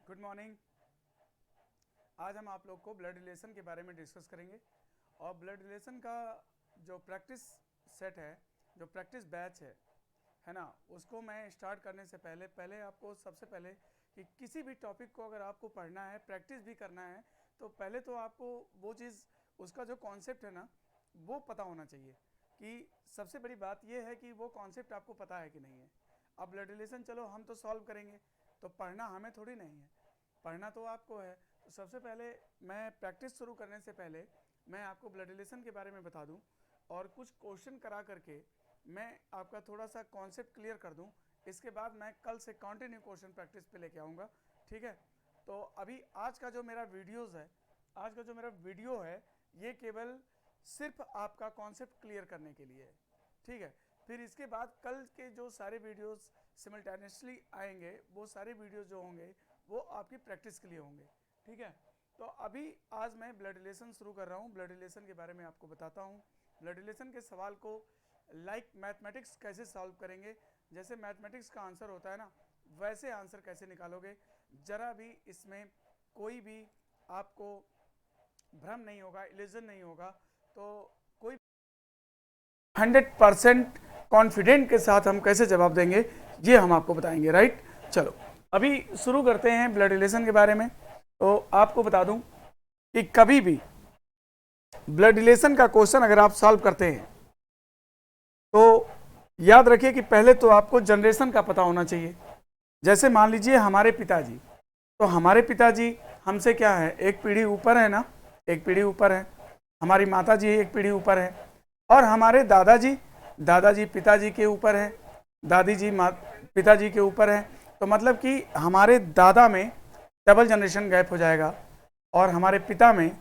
Good morning. आज हम आप लोग को ब्लड रिलेशन के बारे में डिस्कस करेंगे और ब्लड रिलेशन का जो प्रैक्टिस सेट है, जो प्रैक्टिस बैच है ना, उसको मैं स्टार्ट करने से पहले आपको सबसे पहले कि किसी भी टॉपिक को अगर आपको पढ़ना है, प्रैक्टिस भी करना है, तो पहले तो आपको वो चीज़, उसका जो कॉन्सेप्ट है ना, वो पता होना चाहिए। कि सबसे बड़ी बात यह है कि वो कॉन्सेप्ट आपको पता है कि नहीं है। अब ब्लड रिलेशन चलो हम तो सॉल्व करेंगे, तो पढ़ना हमें थोड़ी नहीं है, पढ़ना तो आपको है। तो सबसे पहले मैं प्रैक्टिस शुरू करने से पहले मैं आपको ब्लड रिलेशन के बारे में बता दूं और कुछ क्वेश्चन करा करके मैं आपका थोड़ा सा कॉन्सेप्ट क्लियर कर दूं। इसके बाद मैं कल से कंटिन्यू क्वेश्चन प्रैक्टिस पे लेके आऊँगा, ठीक है। तो अभी आज का जो मेरा वीडियो है, ये केवल सिर्फ आपका कॉन्सेप्ट क्लियर करने के लिए है, ठीक है। फिर इसके बाद कल के जो सारे वीडियोस सिमल्टेनियसली आएंगे, वो सारे वीडियोस जो होंगे वो आपकी प्रैक्टिस के लिए होंगे, ठीक है। तो अभी आज मैं ब्लड रिलेशन शुरू कर रहा हूँ। ब्लड रिलेशन के बारे में आपको बताता हूँ। ब्लड रिलेशन के सवाल को लाइक मैथमेटिक्स कैसे सॉल्व करेंगे, जैसे मैथमेटिक्स का आंसर होता है ना, वैसे आंसर कैसे निकालोगे, ज़रा भी इसमें कोई भी आपको भ्रम नहीं होगा, इल्यूजन नहीं होगा। तो कोई 100% कॉन्फिडेंट के साथ हम कैसे जवाब देंगे, ये हम आपको बताएंगे, राइट। चलो अभी शुरू करते हैं ब्लड रिलेशन के बारे में। तो आपको बता दूं कि कभी भी ब्लड रिलेशन का क्वेश्चन अगर आप सॉल्व करते हैं तो याद रखिए कि पहले तो आपको जनरेशन का पता होना चाहिए। जैसे मान लीजिए हमारे पिताजी, तो हमारे पिताजी हमसे क्या है, एक पीढ़ी ऊपर है ना, एक पीढ़ी ऊपर है। हमारी माता जी एक पीढ़ी ऊपर है, और हमारे दादाजी पिताजी के ऊपर है, दादी जी पिताजी के ऊपर है। तो मतलब कि हमारे दादा में डबल जनरेशन गैप हो जाएगा और हमारे पिता में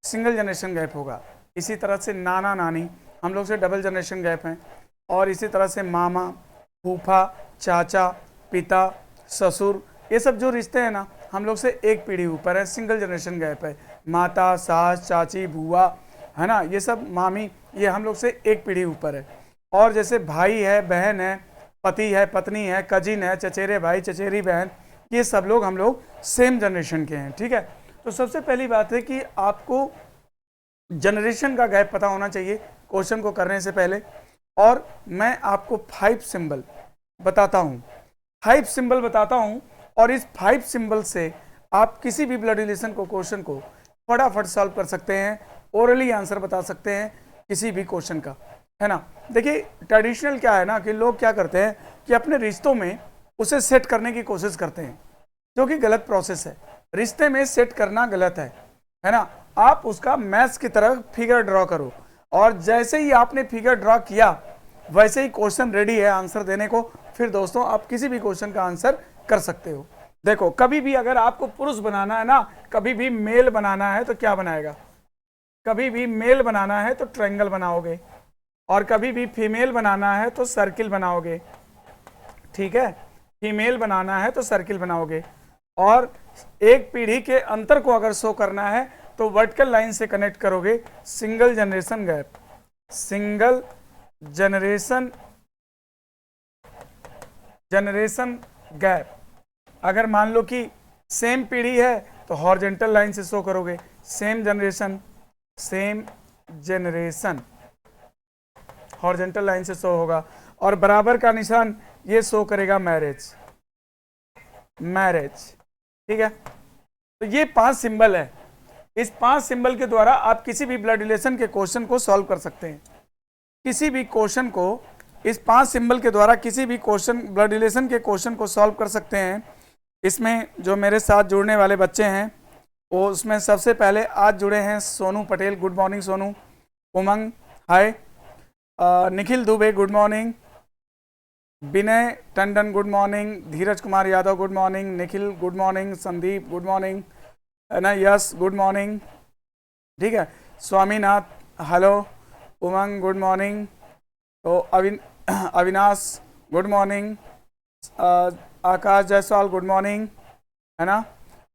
सिंगल जनरेशन गैप होगा। इसी तरह से नाना नानी हम लोग से डबल जनरेशन गैप हैं, और इसी तरह से मामा, फूफा, चाचा, पिता, ससुर, ये सब जो रिश्ते हैं ना, हम लोग से एक पीढ़ी ऊपर है, सिंगल जनरेशन गैप है। माता, सास, चाची, बुआ, है ना, ये सब मामी, ये हम लोग से एक पीढ़ी ऊपर है। और जैसे भाई है, बहन है, पति है, पत्नी है, कजिन है, चचेरे भाई, चचेरी बहन, ये सब लोग हम लोग सेम जनरेशन के हैं, ठीक है। तो सबसे पहली बात है कि आपको जनरेशन का गैप पता होना चाहिए क्वेश्चन को करने से पहले। और मैं आपको 5 सिंबल बताता हूँ, 5 सिंबल बताता हूँ, और इस 5 सिंबल से आप किसी भी ब्लड रिलेशन को क्वेश्चन को फटाफट सॉल्व कर सकते हैं, ओरली आंसर बता सकते हैं किसी भी क्वेश्चन का, है ना। देखिए ट्रेडिशनल क्या है ना, कि लोग क्या करते हैं कि अपने रिश्तों में उसे सेट करने की कोशिश करते हैं, जो कि गलत प्रोसेस है। रिश्ते में सेट करना गलत है ना। आप उसका मैथ्स की तरह फिगर ड्रॉ करो, और जैसे ही आपने फिगर ड्रॉ किया वैसे ही क्वेश्चन रेडी है आंसर देने को। फिर दोस्तों आप किसी भी क्वेश्चन का आंसर कर सकते हो। देखो कभी भी अगर आपको पुरुष बनाना है ना, कभी भी मेल बनाना है तो क्या बनाएगा, कभी भी मेल बनाना है तो ट्रायंगल बनाओगे, और कभी भी फीमेल बनाना है तो सर्किल बनाओगे, ठीक है। फीमेल बनाना है तो सर्किल बनाओगे। और एक पीढ़ी के अंतर को अगर शो करना है तो वर्टिकल लाइन से कनेक्ट करोगे, single generation gap, single generation gap. अगर मान लो कि सेम पीढ़ी है तो हॉरिजॉन्टल लाइन से शो करोगे, सेम जनरेशन हॉरिजॉन्टल लाइन से शो होगा। और बराबर का निशान ये शो करेगा मैरिज, ठीक है। तो ये 5 सिंबल है। इस 5 सिंबल के द्वारा आप किसी भी ब्लड रिलेशन के क्वेश्चन को सॉल्व कर सकते हैं। किसी भी क्वेश्चन को इस 5 सिंबल के द्वारा किसी भी क्वेश्चन, ब्लड रिलेशन के क्वेश्चन को सॉल्व कर सकते हैं। इसमें जो मेरे साथ जुड़ने वाले बच्चे हैं, वो उसमें सबसे पहले आज जुड़े हैं Sonu Patel, good morning Sonu. Umang hi, Nikhil Dubey good morning, Vinay Tandon good morning, Dheeraj Kumar Yadav good morning, Nikhil good morning, Sandeep good morning, है ना, यस गुड मॉर्निंग, ठीक है। Swaminath hello, Umang good morning, तो Avinash good morning, Akash Jaiswal good morning, है ना।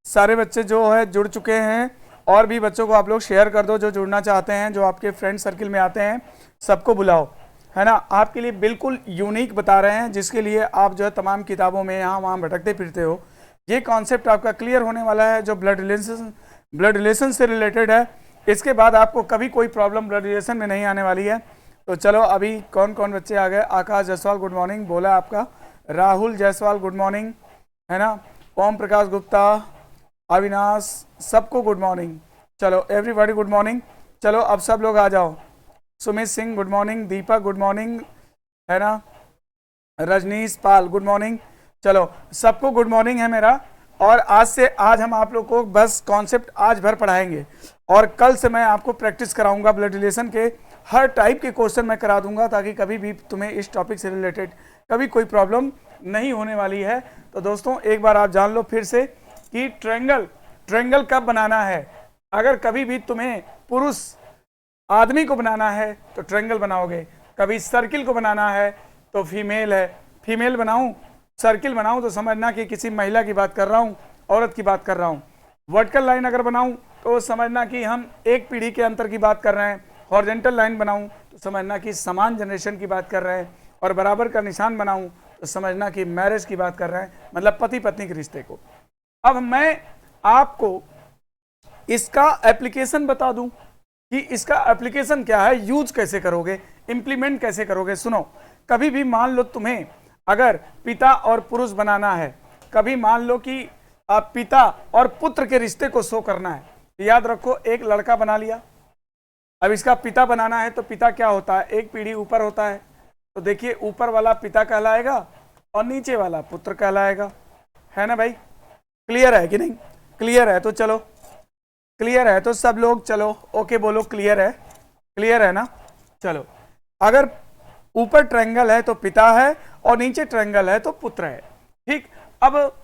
सारे बच्चे जो है जुड़ चुके हैं, और भी बच्चों को आप लोग शेयर कर दो जो जुड़ना चाहते हैं, जो आपके फ्रेंड सर्किल में आते हैं, सबको बुलाओ, है ना। आपके लिए बिल्कुल यूनिक बता रहे हैं, जिसके लिए आप जो है तमाम किताबों में यहाँ वहाँ भटकते फिरते हो, ये कॉन्सेप्ट आपका क्लियर होने वाला है जो ब्लड रिलेशन से रिलेटेड है। इसके बाद आपको कभी कोई प्रॉब्लम ब्लड रिलेशन में नहीं आने वाली है। तो चलो अभी कौन कौन बच्चे आ गए। आकाश जायसवाल गुड मॉर्निंग बोला आपका, राहुल जायसवाल गुड मॉर्निंग, है ना, ओम प्रकाश गुप्ता, अविनाश, सबको गुड मॉर्निंग। चलो एवरीबॉडी गुड मॉर्निंग। चलो अब सब लोग आ जाओ। सुमित सिंह गुड मॉर्निंग, दीपक गुड मॉर्निंग, है ना, रजनीश पाल गुड मॉर्निंग। चलो सबको गुड मॉर्निंग है मेरा। और आज हम आप लोग को बस कॉन्सेप्ट आज भर पढ़ाएंगे और कल से मैं आपको प्रैक्टिस कराऊंगा। ब्लड रिलेशन के हर टाइप के क्वेश्चन मैं करा दूंगा ताकि कभी भी तुम्हें इस टॉपिक से रिलेटेड कभी कोई प्रॉब्लम नहीं होने वाली है। तो दोस्तों एक बार आप जान लो फिर से कि ट्रायंगल कब बनाना है। अगर कभी भी तुम्हें पुरुष आदमी को बनाना है तो ट्रायंगल बनाओगे, कभी सर्किल को बनाना है तो फीमेल बनाऊं, सर्किल बनाऊं तो समझना कि किसी महिला की बात कर रहा हूं, औरत की बात कर रहा हूं। वर्टिकल लाइन अगर बनाऊं तो समझना कि हम एक पीढ़ी के अंतर की बात कर रहे हैं। हॉरिजॉन्टल लाइन बनाऊं तो समझना कि समान जनरेशन की बात कर रहे हैं। और बराबर का निशान बनाऊं तो समझना कि मैरिज की बात कर रहे हैं, मतलब पति पत्नी के रिश्ते को। अब मैं आपको इसका एप्लीकेशन बता दूं कि इसका एप्लीकेशन क्या है, यूज कैसे करोगे, इंप्लीमेंट कैसे करोगे। सुनो, कभी भी मान लो तुम्हें अगर पिता और पुरुष बनाना है, कभी मान लो कि आप पिता और पुत्र के रिश्ते को शो करना है, तो याद रखो एक लड़का बना लिया। अब इसका पिता बनाना है तो पिता क्या होता है, एक पीढ़ी ऊपर होता है। तो देखिए ऊपर वाला पिता कहलाएगा और नीचे वाला पुत्र कहलाएगा, है ना भाई। क्लियर है कि नहीं? क्लियर है तो चलो, क्लियर है तो सब लोग चलो ओके बोलो, क्लियर है, क्लियर है ना। चलो अगर ऊपर ट्रायंगल है तो पिता है और नीचे ट्रायंगल है तो पुत्र है। ठीक, अब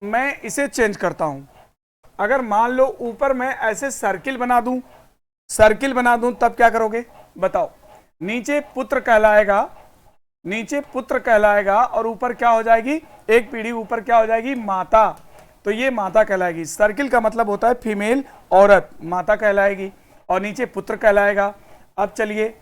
मैं इसे चेंज करता हूं। अगर मान लो ऊपर मैं ऐसे सर्किल बना दूं तब क्या करोगे बताओ। नीचे पुत्र कहलाएगा और ऊपर क्या हो जाएगी, एक पीढ़ी ऊपर क्या हो जाएगी, माता। तो ये माता कहलाएगी। सर्किल का मतलब होता है फीमेल, औरत, माता कहलाएगी और नीचे पुत्र कहलाएगा। अब चलिए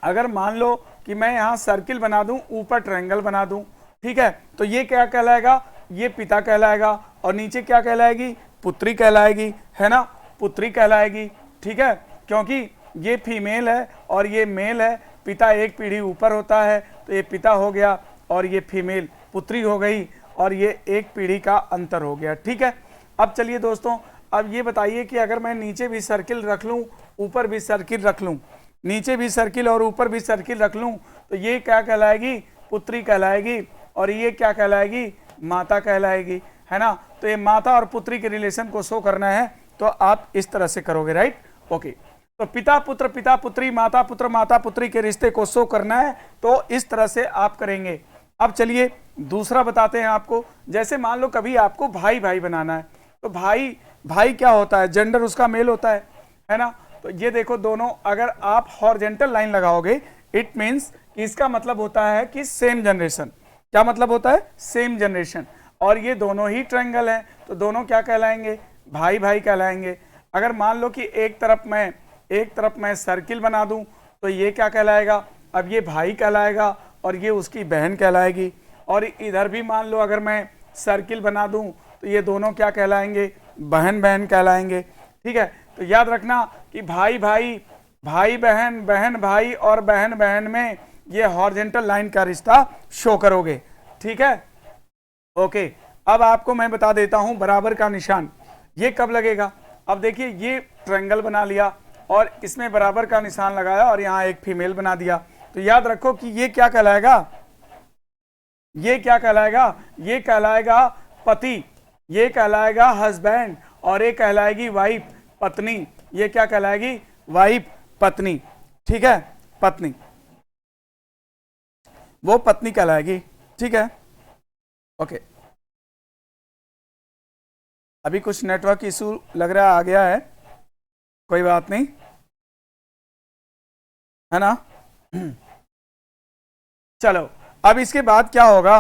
अगर मान लो कि मैं यहां सर्किल बना दूं, ऊपर ट्रायंगल बना दूं, ठीक है, तो ये क्या कहलाएगा, ये पिता कहलाएगा और नीचे क्या कहलाएगी, पुत्री कहलाएगी, है ना, पुत्री कहलाएगी। ठीक है, क्योंकि ये फीमेल है और ये मेल है। पिता एक पीढ़ी ऊपर होता है तो ये पिता हो गया और ये फीमेल पुत्री हो गई और ये एक पीढ़ी का अंतर हो गया। ठीक है, अब चलिए दोस्तों, अब ये बताइए कि अगर मैं नीचे भी सर्किल रख लूं, ऊपर भी सर्किल रख लूं, नीचे भी सर्किल और ऊपर भी सर्किल रख लूं, तो ये क्या कहलाएगी, पुत्री कहलाएगी और ये क्या कहलाएगी, माता कहलाएगी, है ना। तो ये माता और पुत्री के रिलेशन को शो करना है तो आप इस तरह से करोगे, राइट। ओके, तो पिता पुत्री, माता पुत्री के रिश्ते को शो करना है तो इस तरह से आप करेंगे। अब चलिए दूसरा बताते हैं आपको। जैसे मान लो कभी आपको भाई बनाना है, तो भाई क्या होता है, जेंडर उसका मेल होता है ना। तो ये देखो दोनों, अगर आप हॉरिजॉन्टल लाइन लगाओगे इट मीन्स कि इसका मतलब होता है कि सेम जनरेशन। क्या मतलब होता है, सेम जनरेशन। और ये दोनों ही ट्रायंगल हैं तो दोनों क्या कहलाएंगे, भाई कहलाएंगे। अगर मान लो कि एक तरफ मैं सर्किल बना दूं तो ये क्या कहलाएगा, अब ये भाई कहलाएगा और ये उसकी बहन कहलाएगी। और इधर भी मान लो अगर मैं सर्किल बना दूं तो ये दोनों क्या कहलाएंगे, बहन कहलाएंगे। ठीक है, तो याद रखना कि भाई बहन, बहन भाई और बहन में ये हॉरिजॉन्टल लाइन का रिश्ता शो करोगे। ठीक है, ओके। अब आपको मैं बता देता हूं बराबर का निशान ये कब लगेगा। अब देखिए ये ट्रायंगल बना लिया और इसमें बराबर का निशान लगाया और यहां एक फीमेल बना दिया। तो याद रखो कि ये क्या कहलाएगा, ये कहलाएगा पति, ये कहलाएगा हस्बैंड और ये कहलाएगी वाइफ, पत्नी। ये क्या कहलाएगी, वाइफ, पत्नी। ठीक है, पत्नी, वो पत्नी कहलाएगी। ठीक है, ओके। अभी कुछ नेटवर्क इशू लग रहा है आ गया है, कोई बात नहीं, है ना। चलो अब इसके बाद क्या होगा,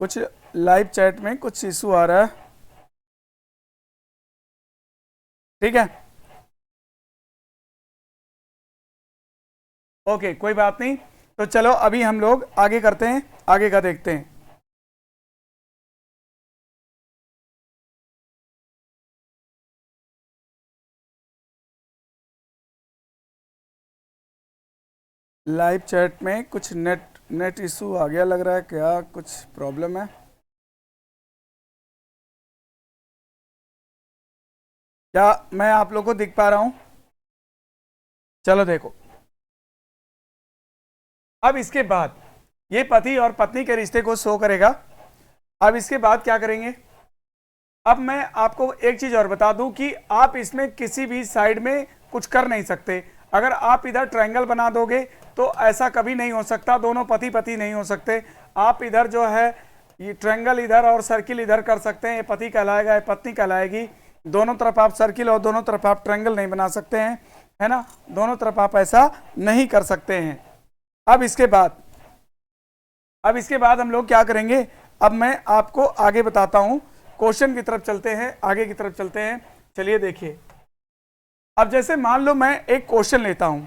कुछ लाइव चैट में कुछ इशू आ रहा है, ठीक है, ओके, कोई बात नहीं। तो चलो अभी हम लोग आगे करते हैं, आगे का देखते हैं। लाइव चैट में कुछ नेट इशू आ गया लग रहा है, क्या कुछ प्रॉब्लम है? क्या मैं आप लोगों को दिख पा रहा हूं? चलो देखो, अब इसके बाद ये पति और पत्नी के रिश्ते को शो करेगा। अब इसके बाद क्या करेंगे? अब मैं आपको एक चीज और बता दूं कि आप इसमें किसी भी साइड में कुछ कर नहीं सकते। अगर आप इधर ट्रायंगल बना दोगे तो ऐसा कभी नहीं हो सकता, दोनों पति पति नहीं हो सकते। आप इधर जो है ये ट्रायंगल इधर और सर्किल इधर कर सकते हैं, ये पति कहलाएगा, ये पत्नी कहलाएगी। दोनों तरफ आप सर्किल और दोनों तरफ आप ट्रायंगल नहीं बना सकते हैं, है ना, दोनों तरफ आप ऐसा नहीं कर सकते हैं। अब इसके बाद हम लोग क्या करेंगे? अब मैं आपको आगे बताता हूं, क्वेश्चन की तरफ चलते हैं, आगे की तरफ चलते हैं। चलिए देखिए, अब जैसे मान लो मैं एक क्वेश्चन लेता हूं,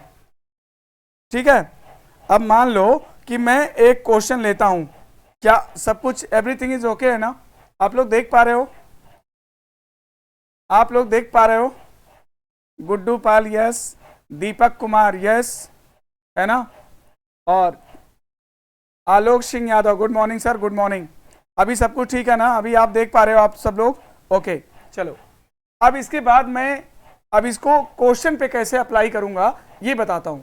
ठीक है। अब मान लो कि मैं एक क्वेश्चन लेता हूं, क्या सब कुछ एवरीथिंग इज ओके है ना? आप लोग देख पा रहे हो? आप लोग देख पा रहे हो? गुड्डू पाल यस, दीपक कुमार यस, है ना, और Alok Singh Yadav good morning sir, good morning. अभी सब कुछ ठीक है ना? अभी आप देख पा रहे हो आप सब लोग? ओके चलो, अब इसके बाद मैं अब इसको क्वेश्चन पे कैसे अप्लाई करूंगा ये बताता हूं,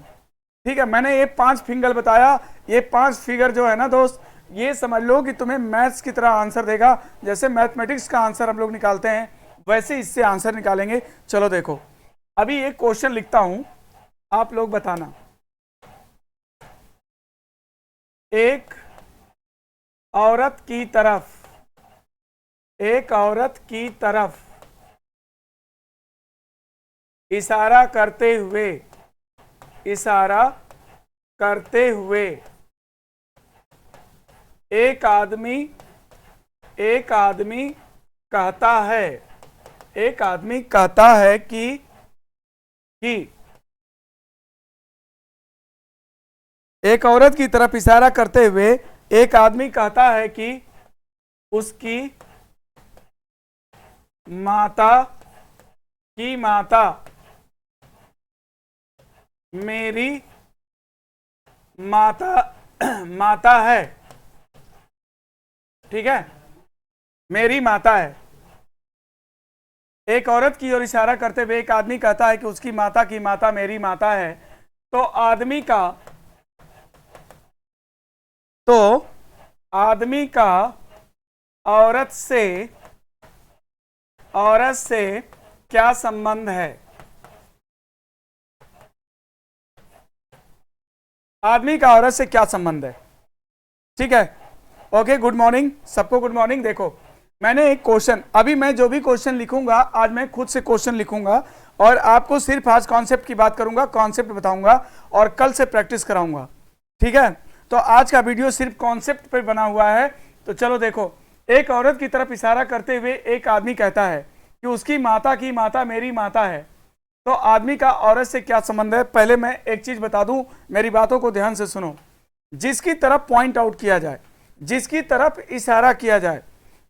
ठीक है। मैंने ये 5 फिंगर बताया, ये 5 फिगर जो है ना दोस्त, ये समझ लो कि तुम्हें मैथ्स की तरह आंसर देगा। जैसे मैथमेटिक्स का आंसर हम लोग निकालते हैं वैसे इससे आंसर निकालेंगे। चलो देखो, अभी एक क्वेश्चन लिखता हूं, आप लोग बताना। एक औरत की तरफ इशारा करते हुए एक आदमी कहता है कि एक औरत की तरफ इशारा करते हुए एक आदमी कहता है कि उसकी माता मेरी माता है, ठीक है, मेरी माता है। एक औरत की ओर इशारा करते हुए एक आदमी कहता है कि उसकी माता की माता मेरी माता है। तो आदमी का औरत से क्या संबंध है? आदमी का औरत से क्या संबंध है? ठीक है, ओके, गुड मॉर्निंग सबको, गुड मॉर्निंग। देखो, मैंने एक क्वेश्चन, अभी मैं जो भी क्वेश्चन लिखूंगा आज मैं खुद से क्वेश्चन लिखूंगा और आपको सिर्फ आज कॉन्सेप्ट की बात करूंगा, कॉन्सेप्ट बताऊंगा और कल से प्रैक्टिस कराऊंगा, ठीक है। तो आज का वीडियो सिर्फ कॉन्सेप्ट पर बना हुआ है। तो चलो देखो, एक औरत की तरफ इशारा करते हुए एक आदमी कहता है कि उसकी माता की माता मेरी माता है। तो आदमी का औरत से क्या संबंध है? पहले मैं एक चीज बता दूं, मेरी बातों को ध्यान से सुनो। जिसकी तरफ पॉइंट आउट किया जाए, जिसकी तरफ इशारा किया जाए,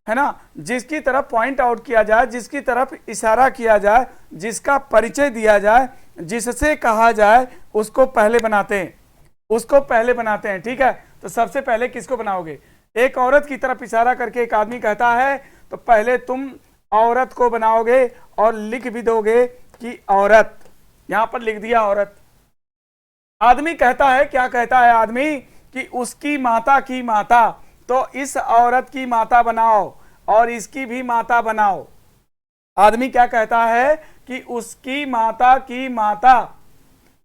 है ना, जिसकी तरफ पॉइंट आउट किया जाए, जिसकी तरफ इशारा किया जाए, जिसका परिचय दिया जाए, जिससे कहा जाए, उसको पहले बनाते हैं, ठीक है। तो सबसे पहले किसको बनाओगे? एक औरत की तरफ इशारा करके एक आदमी कहता है तो पहले तुम औरत को बनाओगे और लिख भी दोगे कि औरत, यहां पर लिख दिया औरत। आदमी कहता है, क्या कहता है आदमी? कि उसकी माता की माता, तो इस औरत की माता बनाओ और इसकी भी माता बनाओ। आदमी क्या कहता है? कि उसकी माता की माता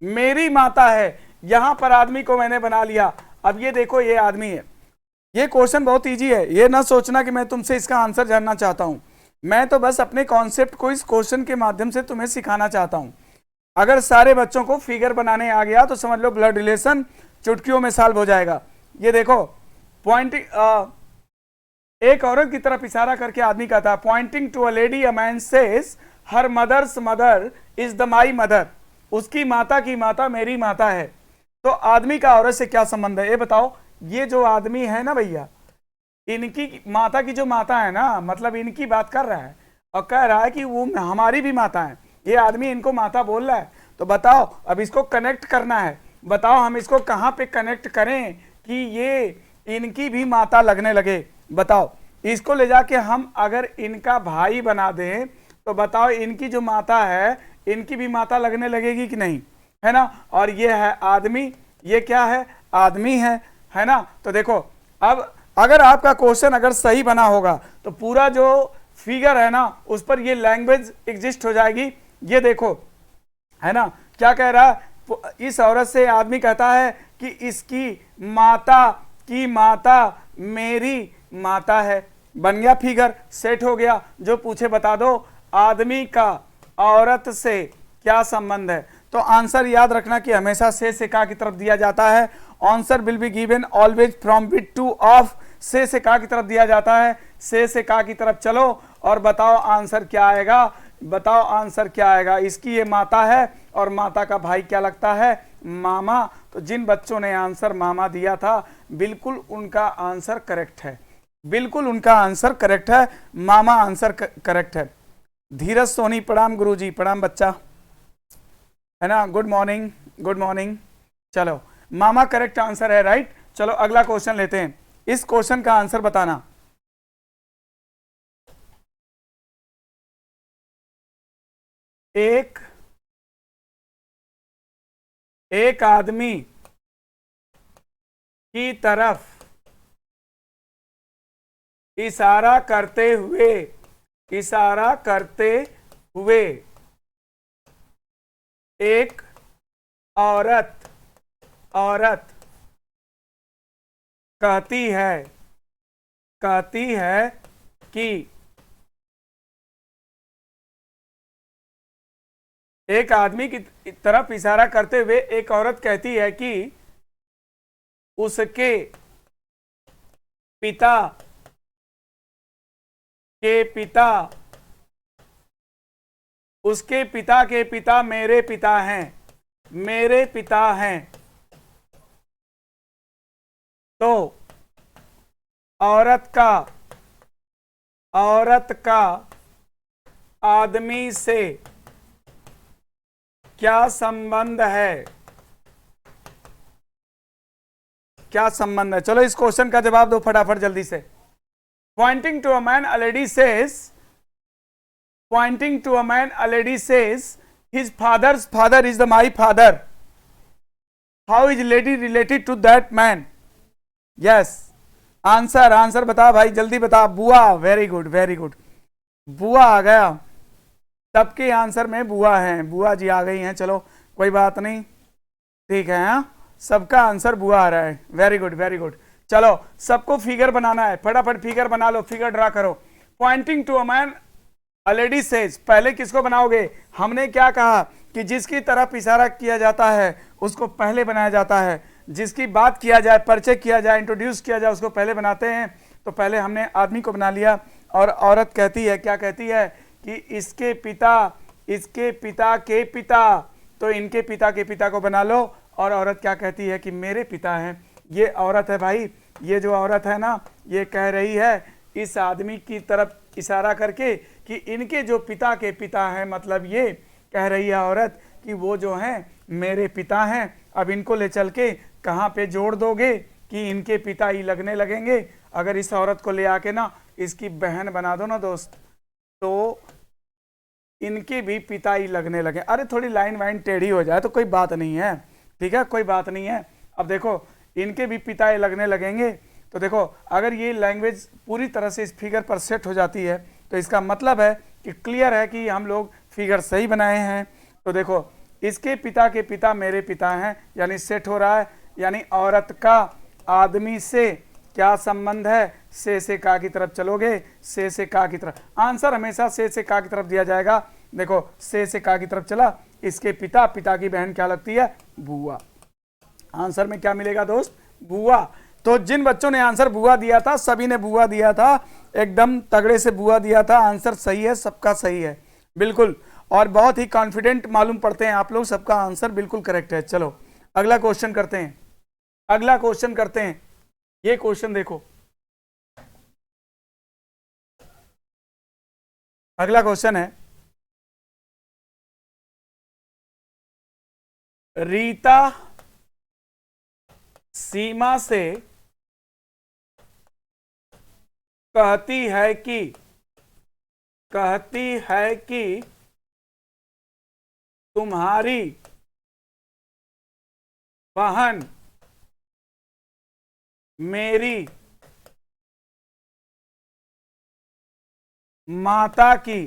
मेरी माता है। यहां पर आदमी को मैंने बना लिया। अब ये देखो, ये आदमी है। ये क्वेश्चन बहुत इजी है, ये ना सोचना कि मैं तुमसे इसका आंसर जानना चाहता हूं। मैं तो बस अपने कॉन्सेप्ट को इस क्वेश्चन के माध्यम से तुम्हें सिखाना चाहता हूं। अगर सारे बच्चों को फिगर बनाने आ गया तो समझ लो ब्लड रिलेशन चुटकियों में सॉल्व हो जाएगा। ये देखो, पॉइंटिंग, एक औरत की तरफ इशारा करके आदमी कहता है, pointing to a lady a man says her mother's mother is the my mother. उसकी माता की माता मेरी माता है। तो आदमी का औरत से क्या संबंध है ये बताओ। ये जो आदमी है ना भैया, इनकी माता की जो माता है ना, मतलब इनकी बात कर रहा है और कह रहा है कि वो हमारी भी माता है। ये आदमी इनको माता बोल रहा है। तो बताओ, अब इसको कनेक्ट करना है। बताओ हम इसको कहाँ पे कनेक्ट करें कि ये इनकी भी माता लगने लगे। बताओ इसको ले जाके हम अगर इनका भाई बना दें तो बताओ इनकी जो माता है इनकी भी माता लगने लगेगी कि नहीं, है ना। और ये है आदमी, ये क्या है, आदमी है ना। तो देखो अब अगर आपका क्वेश्चन अगर सही बना होगा तो पूरा जो फिगर है ना उस पर ये लैंग्वेज एग्जिस्ट हो जाएगी। ये देखो है ना क्या कह रहा है, इस औरत से आदमी कहता है कि इसकी माता की माता मेरी माता है। बन गया फिगर, सेट हो गया। जो पूछे बता दो आदमी का औरत से क्या संबंध है। तो आंसर याद रखना कि हमेशा से का की तरफ दिया जाता है। Answer will be given always from with two of, से का की तरफ दिया जाता है। से का की तरफ चलो और बताओ आंसर क्या आएगा, बताओ आंसर क्या आएगा। इसकी ये माता है और माता का भाई क्या लगता है, मामा। तो जिन बच्चों ने आंसर मामा दिया था बिल्कुल उनका आंसर करेक्ट है, बिल्कुल उनका आंसर करेक्ट है, मामा आंसर करेक्ट है। धीरज सोनी प्रणाम गुरुजी, प्रणाम बच्चा, है ना। Good morning, good morning. चलो मामा करेक्ट आंसर है, राइट। चलो अगला क्वेश्चन लेते हैं। इस क्वेश्चन का आंसर बताना। एक आदमी की तरफ इशारा करते हुए, इशारा करते हुए एक औरत कहती है कि एक आदमी की तरफ इशारा करते हुए एक औरत कहती है कि उसके पिता के पिता, उसके पिता के पिता मेरे पिता हैं, मेरे पिता हैं। तो औरत का आदमी से क्या संबंध है, क्या संबंध है। चलो इस क्वेश्चन का जवाब दो फटाफट जल्दी से। Pointing to a man a lady says, pointing to a man a lady says his father's father is the my father. How is lady related to that man. Yes answer, answer बता भाई जल्दी बता। बुआ, very good very good, बुआ आ गया। सबके answer में बुआ है, बुआ जी आ गई हैं। चलो कोई बात नहीं, ठीक है। हाँ सबका आंसर बुआ आ रहा है, वेरी गुड वेरी गुड। चलो सबको फिगर बनाना है, फटाफट फिगर बना लो, फिगर ड्रा करो। Pointing to a man a lady says, पहले किसको बनाओगे, हमने क्या कहा कि जिसकी तरफ इशारा किया जाता है उसको पहले बनाया जाता है, जिसकी बात किया जाए, परिचय किया जाए, इंट्रोड्यूस किया जाए उसको पहले बनाते हैं। तो पहले हमने आदमी को बना लिया और औरत कहती है, क्या कहती है कि इसके पिता, इसके पिता के पिता, तो इनके पिता के पिता को बना लो। और औरत क्या कहती है कि मेरे पिता हैं। ये औरत है भाई, ये जो औरत है ना ये कह रही है इस आदमी की तरफ इशारा करके कि इनके जो पिता के पिता हैं, मतलब ये कह रही है औरत कि वो जो हैं मेरे पिता हैं। अब इनको ले चल के कहाँ पे जोड़ दोगे कि इनके पिता ही लगने लगेंगे। अगर इस औरत को ले आके ना इसकी बहन बना दो ना दोस्त, तो इनके भी पिता ही लगने लगे। अरे थोड़ी लाइन वाइन टेढ़ी हो जाए तो कोई बात नहीं है, ठीक है, कोई बात नहीं है। अब देखो इनके भी पिता ही लगने लगेंगे। तो देखो अगर ये लैंग्वेज पूरी तरह से इस फिगर पर सेट हो जाती है तो इसका मतलब है कि क्लियर है कि हम लोग फिगर सही बनाए हैं। तो देखो इसके पिता के पिता मेरे पिता हैं, यानी सेट हो रहा है। यानी औरत का आदमी से क्या संबंध है, से का की तरफ चलोगे, से का की तरफ। आंसर हमेशा से का की तरफ दिया जाएगा। देखो से का की तरफ चला, इसके पिता, पिता की बहन क्या लगती है, बुआ। आंसर में क्या मिलेगा दोस्त, बुआ। तो जिन बच्चों ने आंसर बुआ दिया था सभी ने बुआ दिया था, एकदम तगड़े से बुआ दिया था। आंसर सही है, सबका सही है बिल्कुल, और बहुत ही कॉन्फिडेंट मालूम पड़ते हैं आप लोग, सबका आंसर बिल्कुल करेक्ट है। चलो अगला क्वेश्चन करते हैं, अगला क्वेश्चन करते हैं। ये क्वेश्चन देखो, अगला क्वेश्चन है रीता सीमा से कहती है कि तुम्हारी बहन मेरी माता की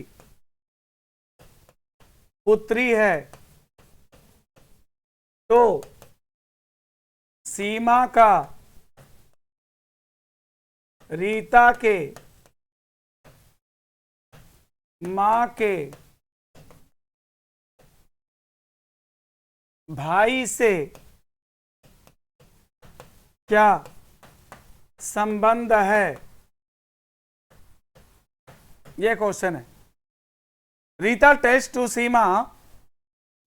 पुत्री है, तो सीमा का रीता के मां के भाई से क्या संबंध है? यह क्वेश्चन है। Rita tells to Seema,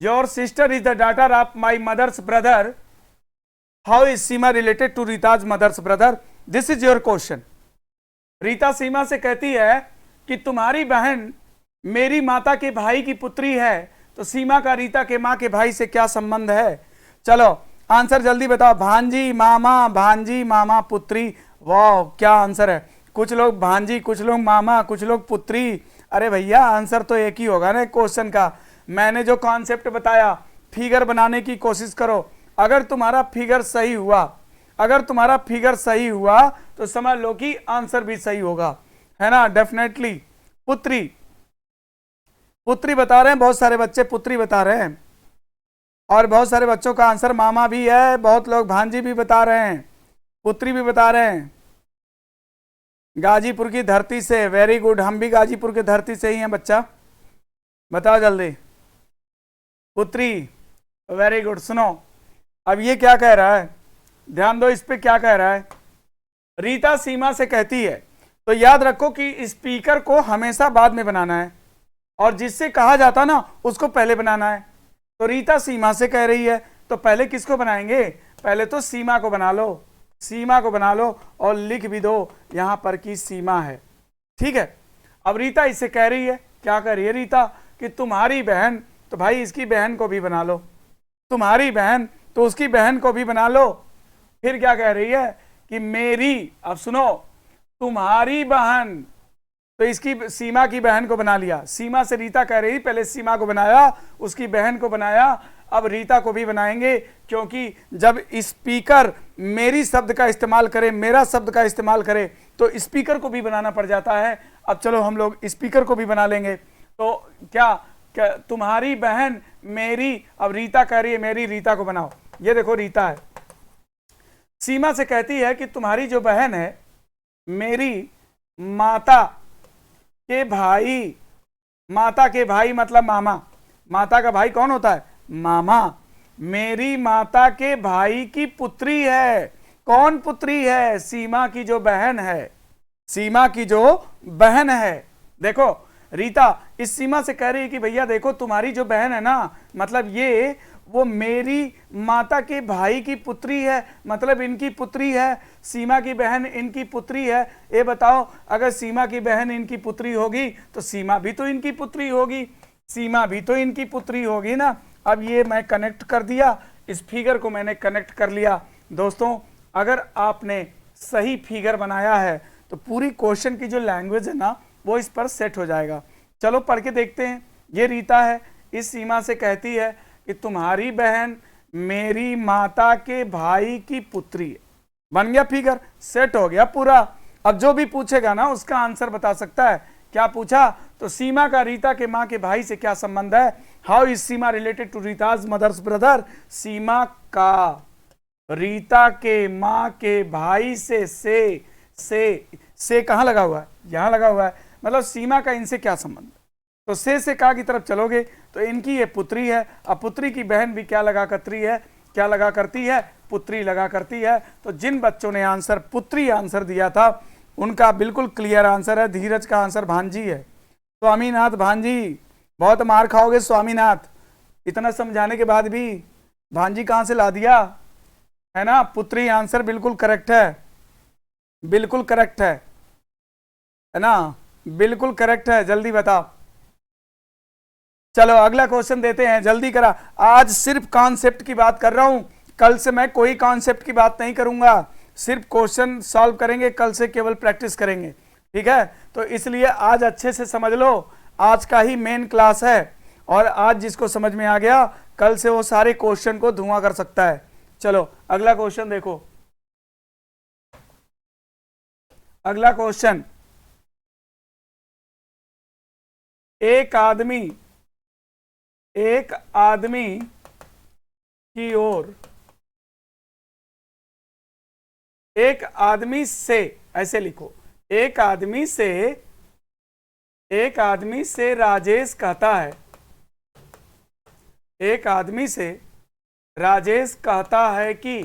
your sister is the daughter of my mother's brother, how is Seema related to Rita's mother's brother? This is your question. Rita Seema से कहती है कि तुम्हारी बहन मेरी माता के भाई की पुत्री है, तो सीमा का रीता के मां के भाई से क्या संबंध है? चलो आंसर जल्दी बताओ। भांजी मामा पुत्री। वाह क्या आंसर है। कुछ लोग भांजी, कुछ लोग मामा, कुछ लोग पुत्री। अरे भैया आंसर तो एक ही होगा ना क्वेश्चन का। मैंने जो कॉन्सेप्ट बताया, फिगर बनाने की कोशिश करो। अगर तुम्हारा फिगर सही हुआ तो समझ लो कि आंसर भी सही होगा, है ना। डेफिनेटली पुत्री बता रहे हैं, बहुत सारे बच्चे पुत्री बता रहे हैं, और बहुत सारे बच्चों का आंसर मामा भी है। बहुत लोग भांजी भी बता रहे हैं, पुत्री भी बता रहे हैं। गाजीपुर की धरती से, वेरी गुड। हम भी गाजीपुर की धरती से ही हैं बच्चा। बताओ जल्दी। पुत्री, वेरी गुड। सुनो अब ये क्या कह रहा है, ध्यान दो इस पे क्या कह रहा है। रीता सीमा से कहती है, तो याद रखो कि स्पीकर को हमेशा बाद में बनाना है, और जिससे कहा जाता ना उसको पहले बनाना है। तो रीता सीमा से कह रही है, तो पहले किसको बनाएंगे? पहले तो सीमा को बना लो, और लिख भी दो यहां पर कि सीमा है। ठीक है। अब रीता इससे कह रही है, क्या कह रही है रीता, कि तुम्हारी बहन, तो भाई इसकी बहन को भी बना लो। तुम्हारी बहन, तो उसकी बहन को भी बना लो। फिर क्या कह रही है कि मेरी, अब सुनो, तुम्हारी बहन, तो इसकी सीमा की बहन को बना लिया। सीमा से रीता कह रही, पहले सीमा को बनाया, उसकी बहन को बनाया, अब रीता को भी बनाएंगे, क्योंकि जब स्पीकर मेरी शब्द का इस्तेमाल करे, मेरा शब्द का इस्तेमाल करे, तो स्पीकर को भी बनाना पड़ जाता है। अब चलो हम लोग स्पीकर को भी बना लेंगे। तो क्या तुम्हारी बहन मेरी, अब रीता कह रही है मेरी, रीता को बनाओ। ये देखो रीता है, सीमा से कहती है कि तुम्हारी जो बहन है मेरी माता के भाई, माता के भाई मतलब मामा, माता का भाई कौन होता है? मामा। मेरी माता के भाई की पुत्री है। कौन पुत्री है? सीमा की जो बहन है, सीमा की जो बहन है। देखो रीता इस सीमा से कह रही है कि भैया देखो तुम्हारी जो बहन है ना, मतलब ये वो मेरी माता के भाई की पुत्री है, मतलब इनकी पुत्री है। सीमा की बहन इनकी पुत्री है। ये बताओ अगर सीमा की बहन इनकी पुत्री होगी तो सीमा भी तो इनकी पुत्री होगी, सीमा भी तो इनकी पुत्री होगी ना। अब ये मैं कनेक्ट कर दिया, इस फिगर को मैंने कनेक्ट कर लिया। दोस्तों अगर आपने सही फिगर बनाया है तो पूरी क्वेश्चन की जो लैंग्वेज है ना वो इस पर सेट हो जाएगा। चलो पढ़ के देखते हैं। ये रीता है, इस सीमा से कहती है कि तुम्हारी बहन मेरी माता के भाई की पुत्री है। बन गया फिगर, सेट हो गया पूरा। अब जो भी पूछेगा ना उसका आंसर बता सकता है। क्या पूछा? तो सीमा का रीता के मां के भाई से क्या संबंध है? How is Seema related to Rita's mother's brother? Seema का रीता के मां के भाई से कहां लगा हुआ है? यहां लगा हुआ है, मतलब सीमा का इनसे क्या संबंध? तो से का की तरफ चलोगे तो इनकी ये पुत्री है। अब पुत्री की बहन भी क्या लगा करती है? क्या लगा करती है? पुत्री लगा करती है। तो जिन बच्चों ने आंसर पुत्री आंसर दिया था उनका बिल्कुल क्लियर आंसर है। धीरज का आंसर भांजी है। स्वामीनाथ भांजी, बहुत मार खाओगे स्वामीनाथ। इतना समझाने के बाद भी भांजी कहां से ला दिया, है ना। पुत्री आंसर बिल्कुल करेक्ट है, बिल्कुल करेक्ट है ना, बिल्कुल करेक्ट है। जल्दी बताओ। चलो अगला क्वेश्चन देते हैं, जल्दी करा। आज सिर्फ कॉन्सेप्ट की बात कर रहा हूं, कल से मैं कोई कॉन्सेप्ट की बात नहीं करूंगा, सिर्फ क्वेश्चन सॉल्व करेंगे, कल से केवल प्रैक्टिस करेंगे, ठीक है। तो इसलिए आज अच्छे से समझ लो, आज का ही मेन क्लास है, और आज जिसको समझ में आ गया कल से वो सारे क्वेश्चन को धुआं कर सकता है। चलो अगला क्वेश्चन देखो, अगला क्वेश्चन, एक आदमी की ओर, एक आदमी से, ऐसे लिखो, एक आदमी से राजेश कहता है, एक आदमी से राजेश कहता है कि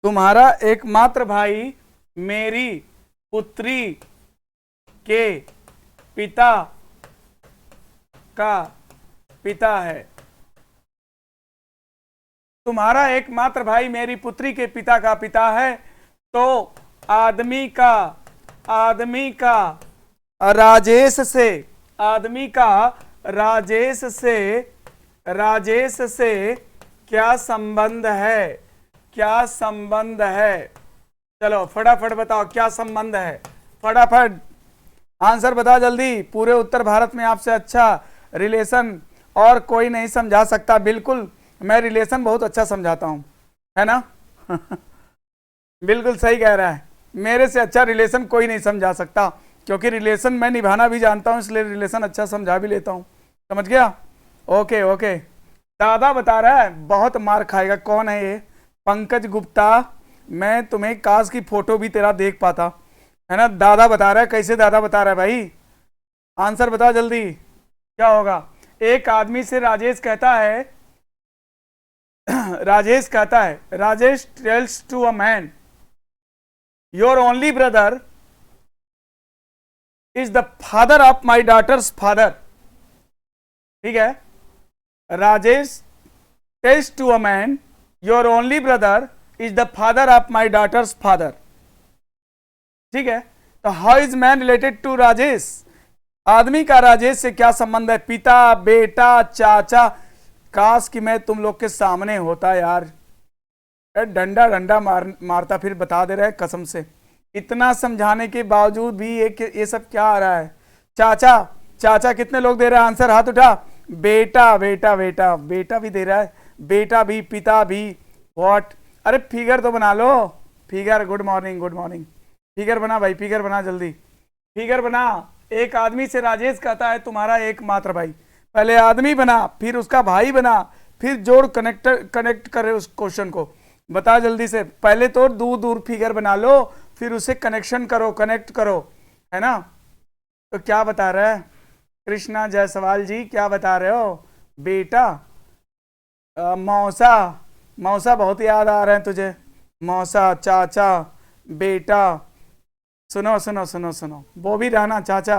तुम्हारा एकमात्र भाई मेरी पुत्री के पिता का पिता है। तुम्हारा एकमात्र भाई मेरी पुत्री के पिता का पिता है, तो आदमी का राजेश से क्या संबंध है? चलो फटाफट बताओ क्या संबंध है, फटाफट आंसर बता जल्दी। पूरे उत्तर भारत में आपसे अच्छा रिलेशन और कोई नहीं समझा सकता। बिल्कुल, मैं रिलेशन बहुत अच्छा समझाता हूं, है ना? बिल्कुल सही कह रहा है, मेरे से अच्छा रिलेशन कोई नहीं समझा सकता, क्योंकि रिलेशन मैं निभाना भी जानता हूं, इसलिए रिलेशन अच्छा समझा भी लेता हूं। समझ गया? Okay okay. दादा बता रहा है बहुत मार खाएगा। कौन है ये? पंकज गुप्ता। मैं तुम्हें काश की फोटो भी तेरा देख पाता, है ना? दादा बता रहा है। कैसे दादा बता रहा है भाई? आंसर बता जल्दी, क्या होगा? एक आदमी से राजेश कहता है, Rajesh tells to a man, your only brother is the father of my daughter's father. ठीक है? Rajesh tells to a man, your only brother is the father of my daughter's father. ठीक है? तो how is man related to Rajesh? आदमी का राजेश से क्या संबंध है? पिता, बेटा, चाचा। काश कि मैं तुम लोग के सामने होता यार, डंडा मारता फिर बता दे रहे कसम से। इतना समझाने के बावजूद भी ये सब क्या आ रहा है? चाचा कितने लोग दे रहे हैं आंसर? हाथ उठा। बेटा भी दे रहा है, बेटा भी, पिता भी। व्हाट? अरे फिगर तो बना लो, फिगर। Good morning. फिगर बना भाई, फिगर बना जल्दी, फिगर बना। एक आदमी से राजेश कहता है तुम्हारा एकमात्र भाई। पहले आदमी बना, फिर उसका भाई बना, फिर जोड़, कनेक्ट करे उस क्वेश्चन को। बता जल्दी से। पहले तो दूर फिगर बना लो, फिर उसे कनेक्शन करो, कनेक्ट करो, है ना? तो क्या बता रहा है कृष्णा जायसवाल जी? क्या बता रहे हो? बेटा, मौसा बहुत याद आ रहे हैं तुझे। मौसा, चाचा, बेटा। सुनो, वो भी रहना चाचा।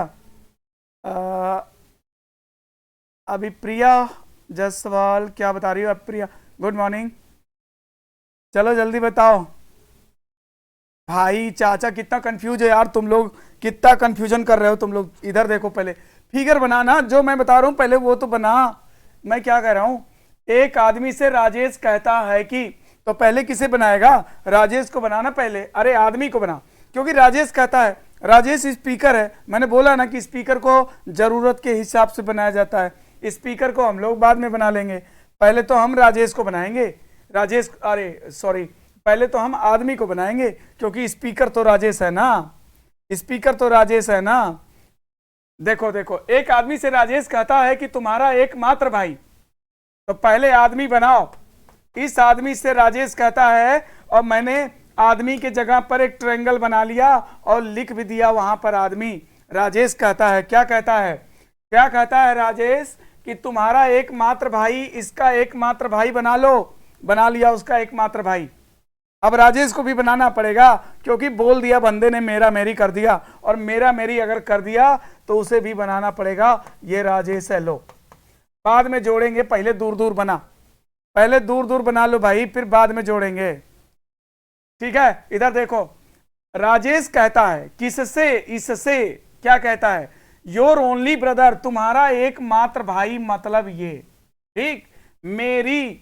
अभी प्रिया जायसवाल क्या बता रही हो? अब प्रिया, गुड मॉर्निंग। चलो जल्दी बताओ। भाई, चाचा, कितना कंफ्यूज है यार तुम लोग, कितना कंफ्यूजन कर रहे हो तुम लोग। इधर देखो, पहले फिगर बनाना, जो मैं बता रहा हूं पहले वो तो बना। मैं क्या कह रहा हूं? एक आदमी से राजेश कहता है कि, तो पहले किसे बनाएगा? राजेश को बनाना पहले। अरे आदमी को बना, क्योंकि राजेश कहता है। राजेश स्पीकर है, मैंने बोला ना कि स्पीकर को जरूरत के हिसाब से बनाया जाता है। स्पीकर को हम लोग बाद में बना लेंगे, पहले तो हम राजेश को बनाएंगे। पहले तो हम आदमी को बनाएंगे, क्योंकि स्पीकर तो राजेश है ना। देखो, एक आदमी से राजेश कहता है कि तुम्हारा एकमात्र भाई, तो पहले आदमी बनाओ। इस आदमी से राजेश कहता है, और मैंने आदमी के जगह पर एक ट्रायंगल बना लिया और लिख भी दिया वहां पर आदमी। राजेश कहता है, क्या कहता है राजेश? कि तुम्हारा एकमात्र भाई, इसका एकमात्र भाई बना लो। बना लिया उसका एकमात्र भाई। अब राजेश को भी बनाना पड़ेगा, क्योंकि बोल दिया बंदे ने, मेरा मेरी कर दिया, और मेरा मेरी अगर कर दिया तो उसे भी बनाना पड़ेगा। ये राजेश है। लो, बाद में जोड़ेंगे, पहले दूर दूर बना, पहले दूर दूर बना लो भाई, फिर बाद में जोड़ेंगे। ठीक है, इधर देखो, राजेश कहता है किससे, इससे, क्या कहता है, योर ओनली ब्रदर, तुम्हारा एकमात्र भाई, मतलब ये। ठीक, मेरी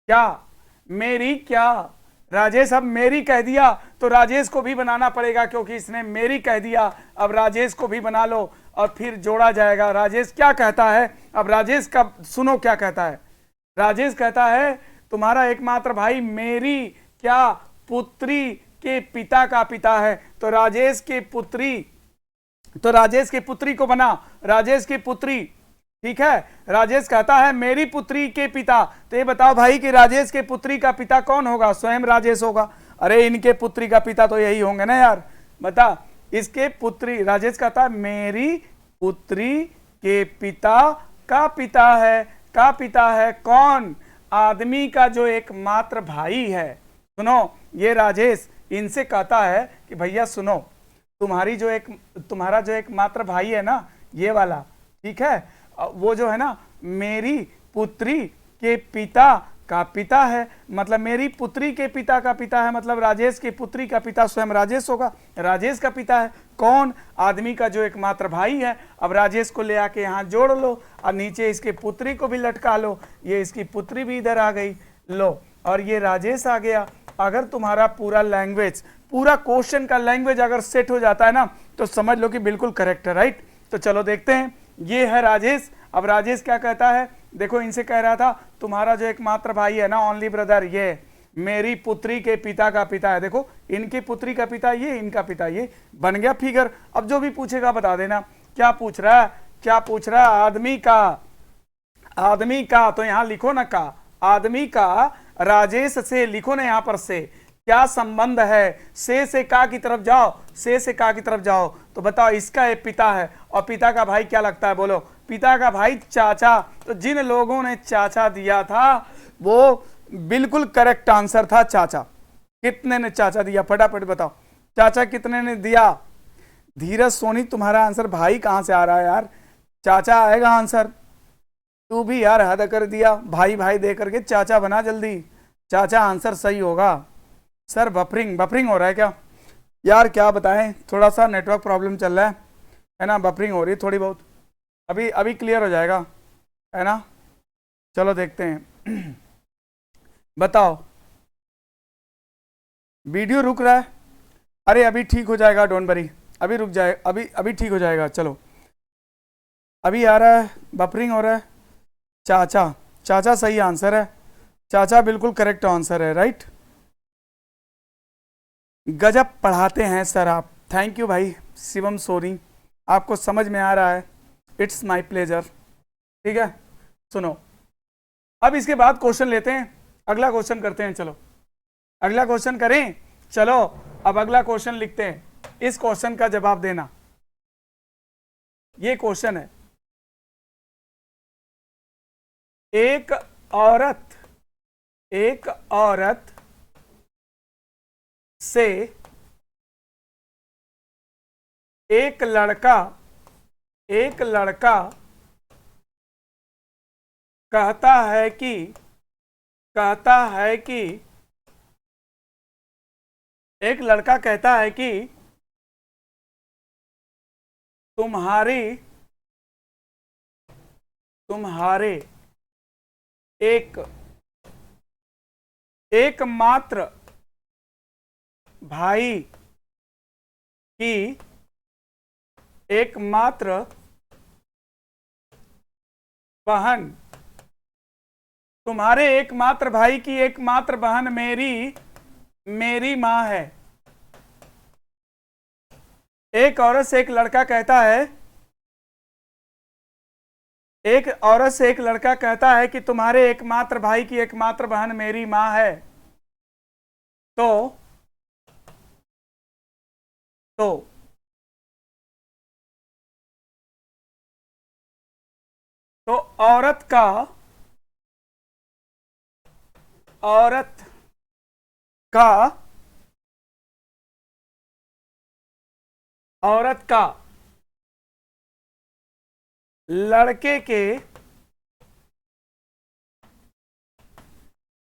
क्या, मेरी क्या, राजेश अब मेरी कह दिया तो राजेश को भी बनाना पड़ेगा, क्योंकि इसने मेरी कह दिया। अब राजेश को भी बना लो और फिर जोड़ा जाएगा। राजेश क्या कहता है, अब राजेश का सुनो क्या कहता है। राजेश कहता है तुम्हारा एकमात्र भाई मेरी क्या पुत्री के पिता का पिता है, तो राजेश के पुत्री, तो राजेश की पुत्री को बना, राजेश की पुत्री। ठीक है, राजेश कहता है मेरी पुत्री के पिता, तो ये बताओ भाई कि राजेश के पुत्री का पिता कौन होगा, स्वयं राजेश होगा। अरे इनके पुत्री का पिता तो यही होंगे ना यार, बता। इसके पुत्री, राजेश कहता है मेरी पुत्री के पिता का पिता है, का पिता है कौन, आदमी का जो एकमात्र भाई है। सुनो, ये राजेश इनसे कहता है कि भैया सुनो, तुम्हारा जो एकमात्र भाई है ना, ये वाला, ठीक है, वो जो है ना मेरी पुत्री के पिता का पिता है, मतलब मेरी पुत्री के पिता का पिता है, मतलब राजेश की पुत्री का पिता स्वयं राजेश होगा। राजेश का पिता है कौन, आदमी का जो एकमात्र भाई है। अब राजेश को ले आके यहाँ जोड़ लो और नीचे इसके पुत्री को भी लटका लो, ये इसकी पुत्री भी इधर आ गई, लो, और ये राजेश आ गया। अगर तुम्हारा पूरा लैंग्वेज, पूरा क्वेश्चन का लैंग्वेज अगर सेट हो जाता है ना, तो समझ लो कि बिल्कुल करेक्ट है, राइट। तो चलो देखते हैं, ये है राजेश। अब राजेश क्या कहता है, देखो इनसे कह रहा था तुम्हारा जो एकमात्र भाई है ना, ओनली ब्रदर, ये मेरी पुत्री के पिता का पिता है। देखो इनकी पुत्री का पिता ये, इनका पिता ये, बन गया फिगर। अब जो भी पूछेगा बता देना। क्या पूछ रहा है, क्या पूछ रहा है, आदमी का, आदमी का, तो यहां लिखो ना का, आदमी का राजेश से लिखो ना यहां पर से, क्या संबंध है, से का की तरफ जाओ, से का की तरफ जाओ, तो बताओ इसका एक पिता है और पिता का भाई क्या लगता है, बोलो, पिता का भाई चाचा। तो जिन लोगों ने चाचा दिया था वो बिल्कुल करेक्ट आंसर था चाचा। कितने ने चाचा दिया, फटाफट बताओ, चाचा कितने ने दिया। धीरज सोनी तुम्हारा आंसर भाई कहां से आ रहा है यार, चाचा आएगा आंसर। तू भी यार हद कर दिया, भाई भाई दे करके चाचा बना जल्दी, चाचा आंसर सही होगा। सर बफरिंग, बफरिंग हो रहा है क्या यार, क्या बताएं, थोड़ा सा नेटवर्क प्रॉब्लम चल रहा है ना, बफरिंग हो रही है थोड़ी बहुत, अभी अभी क्लियर हो जाएगा, है ना। चलो देखते हैं बताओ, वीडियो रुक रहा है, अरे अभी ठीक हो जाएगा, डोंट वरी, अभी रुक जाए, अभी अभी ठीक हो जाएगा। चलो अभी आ रहा है, बफरिंग हो रहा है। चाचा, चाचा सही आंसर है, चाचा बिल्कुल करेक्ट आंसर है, राइट। गजब पढ़ाते हैं सर आप, थैंक यू भाई शिवम सोनी, आपको समझ में आ रहा है, इट्स माय प्लेजर। ठीक है, सुनो अब इसके बाद क्वेश्चन लेते हैं, अगला क्वेश्चन करते हैं। चलो अगला क्वेश्चन करें, चलो अब अगला क्वेश्चन लिखते हैं, इस क्वेश्चन का जवाब देना। ये क्वेश्चन है, एक औरत से एक लड़का कहता है कि एक लड़का कहता है कि तुम्हारे एकमात्र भाई की एकमात्र बहन, तुम्हारे एकमात्र भाई की एकमात्र बहन मेरी मां है। एक औरत से एक लड़का कहता है, एक औरत से एक लड़का कहता है कि तुम्हारे एकमात्र भाई की एकमात्र बहन मेरी मां है, तो औरत का लड़के के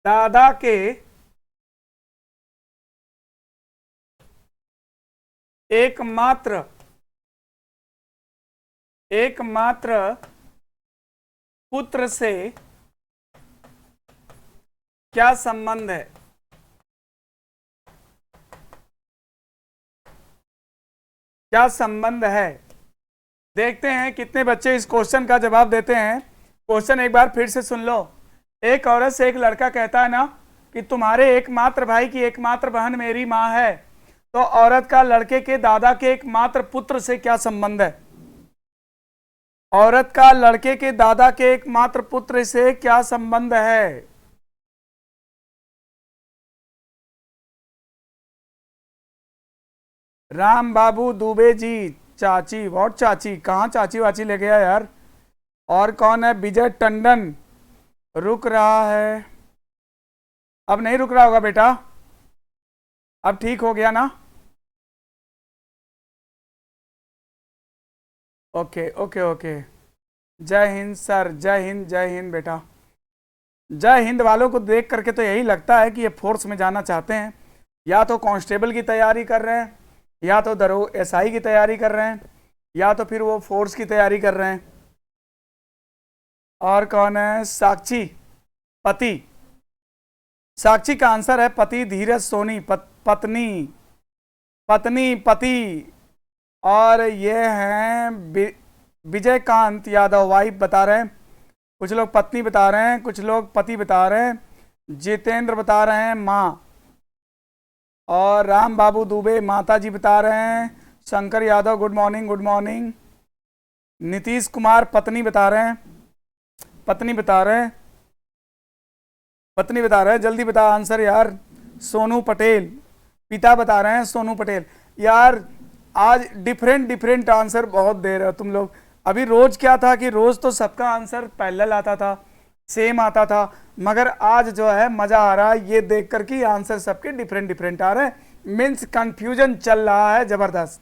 दादा के एकमात्र पुत्र से क्या संबंध है? क्या संबंध है? देखते हैं कितने बच्चे इस क्वेश्चन का जवाब देते हैं। क्वेश्चन एक बार फिर से सुन लो। एक औरत से एक लड़का कहता है ना कि तुम्हारे एकमात्र भाई की एकमात्र बहन मेरी मां है, तो औरत का लड़के के दादा के एकमात्र पुत्र से क्या संबंध है? औरत का लड़के के दादा के एकमात्र पुत्र से क्या संबंध है? राम बाबू दुबे जी, चाची, वॉट चाची? कहाँ चाची वाची ले गया यार? और कौन है? विजय टंडन रुक रहा है? अब नहीं रुक रहा होगा बेटा, अब ठीक हो गया ना? Okay okay okay. जय हिंद सर, जय हिंद बेटा। जय हिंद वालों को देख करके तो यही लगता है कि ये फोर्स में जाना चाहते हैं, या तो कांस्टेबल की तैयारी कर रहे हैं, या तो दरोगा एसआई की तैयारी कर रहे हैं, या तो फिर वो फोर्स की तैयारी कर रहे हैं। और कौन है? साक्षी, पति। साक्षी का आंसर है पति। धीरज सोनी, पत्नी, पत्नी, पति। और ये हैं विजयकांत यादव, वाइफ बता रहे हैं। कुछ लोग पत्नी बता रहे हैं, कुछ लोग पति बता रहे हैं। जितेंद्र बता रहे हैं माँ, और राम बाबू दुबे माता जी बता रहे हैं। Shankar Yadav good morning, good morning. Nitish Kumar पत्नी बता रहे हैं, पत्नी बता रहे हैं, पत्नी बता रहे हैं। जल्दी बता आंसर यार। सोनू पटेल पिता बता रहे हैं, सोनू पटेल। यार आज डिफरेंट आंसर बहुत दे रहे हो तुम लोग। अभी रोज क्या था कि रोज तो सबका आंसर पैरेलल आता था, सेम आता था, मगर आज जो है मजा आ रहा है ये देख कर कि आंसर सबके डिफरेंट आ रहे हैं। मीन्स कंफ्यूजन चल रहा है जबरदस्त,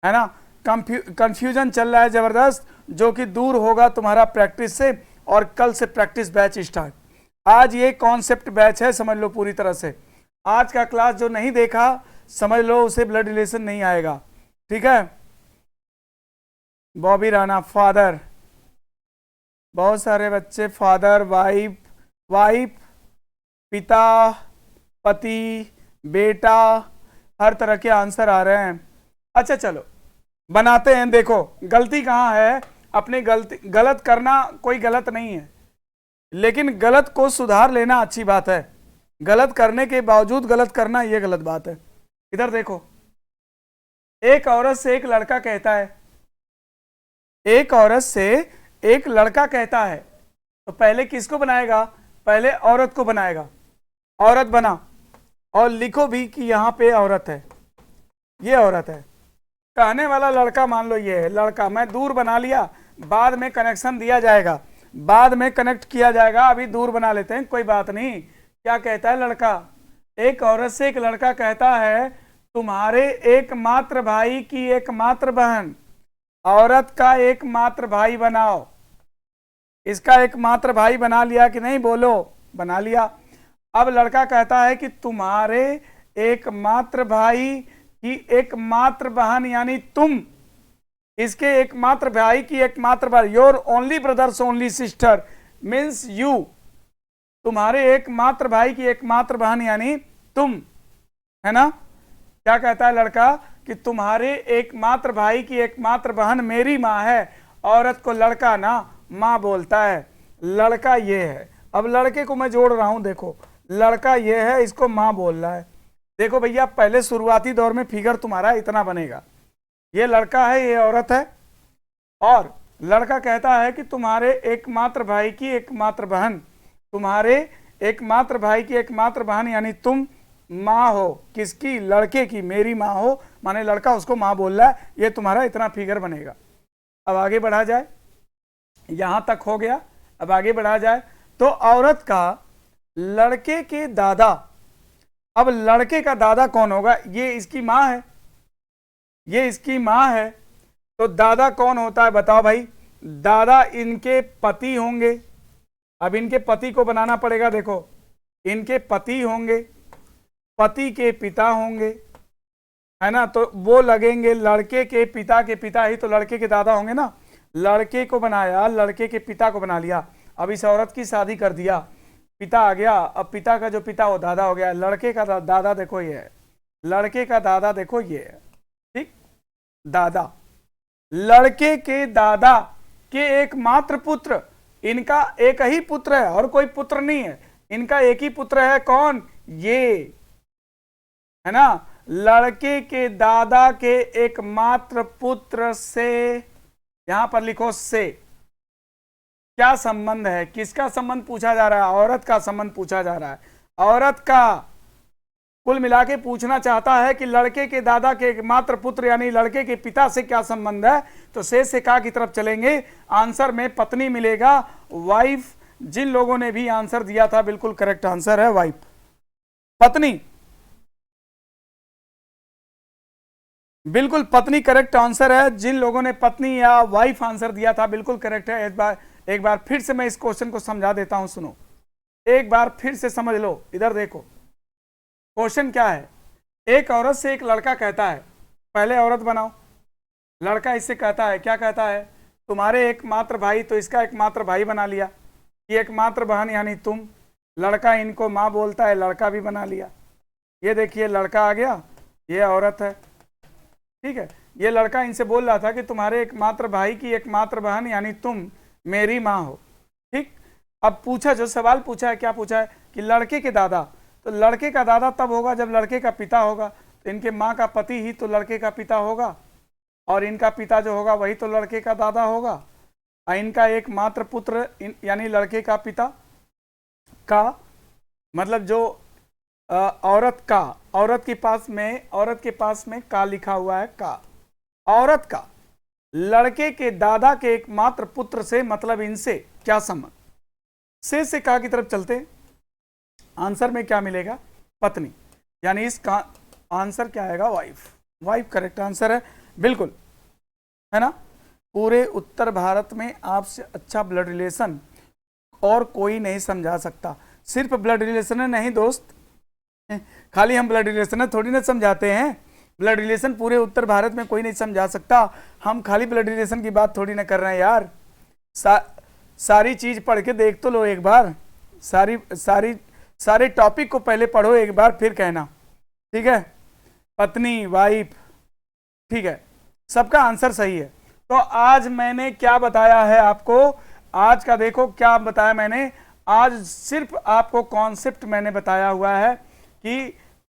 है ना? कंफ्यूजन चल रहा है जबरदस्त, जो कि दूर होगा तुम्हारा प्रैक्टिस से। और कल से प्रैक्टिस बैच स्टार्ट। आज ये कॉन्सेप्ट बैच है, समझ लो पूरी तरह से। आज का क्लास जो नहीं देखा समझ लो उसे ब्लड रिलेशन नहीं आएगा, ठीक है? बॉबी राणा फादर, बहुत सारे बच्चे फादर, वाइफ, पिता, पति, बेटा, हर तरह के आंसर आ रहे हैं। अच्छा चलो बनाते हैं। देखो गलती कहाँ है, अपनी गलत करना कोई गलत नहीं है, लेकिन गलत को सुधार लेना अच्छी बात है। गलत करने के बावजूद गलत करना यह गलत बात है। इधर देखो, एक औरत से एक लड़का कहता है, एक औरत से एक लड़का कहता है, तो पहले किसको बनाएगा? पहले औरत को बनाएगा। औरत बना और लिखो भी कि यहां पे औरत है, ये औरत है। कहने वाला लड़का मान लो ये है लड़का, मैं दूर बना लिया, बाद में कनेक्शन दिया जाएगा, बाद में कनेक्ट किया जाएगा, अभी दूर बना लेते हैं, कोई बात नहीं। क्या कहता है लड़का? एक औरत से एक लड़का कहता है तुम्हारे एकमात्र भाई की एकमात्र बहन औरत का एकमात्र भाई बनाओ। इसका एकमात्र भाई बना लिया कि नहीं? बोलो, बना लिया। अब लड़का कहता है कि तुम्हारे एकमात्र भाई की एकमात्र बहन यानी तुम, इसके एकमात्र भाई की एकमात्र बहन, your only brothers only sister means you. तुम्हारे एकमात्र भाई की एकमात्र बहन यानी तुम, है ना? क्या कहता है लड़का? कि तुम्हारे एकमात्र भाई की एकमात्र बहन मेरी माँ है। औरत को लड़का ना माँ बोलता है। लड़का ये है। अब लड़के को मैं जोड़ रहा हूं, देखो लड़का ये है, इसको माँ बोल रहा है। देखो भैया पहले शुरुआती दौर में फिगर तुम्हारा इतना बनेगा, ये लड़का है, ये औरत है, और लड़का कहता है कि तुम्हारे एकमात्र भाई की एकमात्र बहन, तुम्हारे एकमात्र भाई की एकमात्र बहन यानी तुम माँ हो। किसकी? लड़के की, मेरी माँ हो, माने लड़का उसको माँ बोल रहा है। ये तुम्हारा इतना फिगर बनेगा। अब आगे बढ़ा जाए, यहां तक हो गया। अब आगे बढ़ा जाए तो औरत का लड़के के दादा, अब लड़के का दादा कौन होगा? ये इसकी माँ है, ये इसकी माँ है, तो दादा कौन होता है बताओ भाई? दादा इनके पति होंगे। अब इनके पति को बनाना पड़ेगा। देखो इनके पति होंगे, पति के पिता होंगे, है ना, तो वो लगेंगे लड़के के पिता ही तो लड़के के दादा होंगे ना। लड़के को बनाया, लड़के के पिता को बना लिया, अब इस औरत की शादी कर दिया, पिता आ गया, अब पिता का जो पिता वो दादा हो गया। लड़के का दादा देखो ये है, लड़के का दादा देखो ये है, ठीक, दादा, लड़के के दादा के एकमात्र पुत्र, इनका एक ही पुत्र है और कोई पुत्र नहीं है, इनका एक ही पुत्र है, कौन, ये, है ना। लड़के के दादा के एकमात्र पुत्र से, यहां पर लिखो से, क्या संबंध है, किसका संबंध पूछा जा रहा है, औरत का संबंध पूछा जा रहा है, औरत का। कुल मिला के पूछना चाहता है कि लड़के के दादा के एकमात्र पुत्र यानी लड़के के पिता से क्या संबंध है, तो से का की तरफ चलेंगे, आंसर में पत्नी मिलेगा, वाइफ। जिन लोगों ने भी आंसर दिया था बिल्कुल करेक्ट आंसर है वाइफ, पत्नी, बिल्कुल पत्नी करेक्ट आंसर है। जिन लोगों ने पत्नी या वाइफ आंसर दिया था बिल्कुल करेक्ट है। एक बार फिर से मैं इस क्वेश्चन को समझा देता हूं, सुनो, एक बार फिर से समझ लो, इधर देखो क्वेश्चन क्या है। एक औरत से एक लड़का कहता है, पहले औरत बनाओ, लड़का इससे कहता है, क्या कहता है, तुम्हारे एकमात्र भाई, तो इसका एकमात्र भाई बना लिया, ये एकमात्र बहन यानी तुम, लड़का इनको माँ बोलता है, लड़का भी बना लिया। ये देखिए लड़का आ गया, ये औरत है, ठीक है। ये लड़का इनसे बोल रहा था कि तुम्हारे एकमात्र भाई की एकमात्र बहन यानी तुम मेरी माँ हो, ठीक। अब पूछा, जो सवाल पूछा है, क्या पूछा है कि लड़के के दादा, तो लड़के का दादा तब होगा जब लड़के का पिता होगा, तो इनके माँ का पति ही तो लड़के का पिता होगा, और इनका पिता जो होगा वही तो लड़के का दादा होगा। और इनका एकमात्र पुत्र यानी लड़के का पिता का मतलब जो औरत का, औरत के पास में का लिखा हुआ है, का, औरत का लड़के के दादा के एकमात्र पुत्र से मतलब इनसे क्या संबंध। से का की तरफ चलते, आंसर में क्या मिलेगा, पत्नी, यानी इसका आंसर क्या आएगा, वाइफ। वाइफ करेक्ट आंसर है, बिल्कुल, है ना। पूरे उत्तर भारत में आपसे अच्छा ब्लड रिलेशन और कोई नहीं समझा सकता। सिर्फ ब्लड रिलेशन नहीं दोस्त, खाली हम ब्लड रिलेशन थोड़ी ना समझाते हैं, ब्लड रिलेशन पूरे उत्तर भारत में कोई नहीं समझा सकता। हम खाली ब्लड रिलेशन की बात थोड़ी ना कर रहे हैं यार, सारी चीज पढ़ के देख तो लो एक बार, सारे टॉपिक को पहले पढ़ो एक बार फिर कहना, ठीक है। पत्नी, वाइफ, ठीक है, सबका आंसर सही है। तो आज मैंने क्या बताया है आपको, आज का देखो क्या बताया मैंने, आज सिर्फ आपको कॉन्सेप्ट मैंने बताया हुआ है कि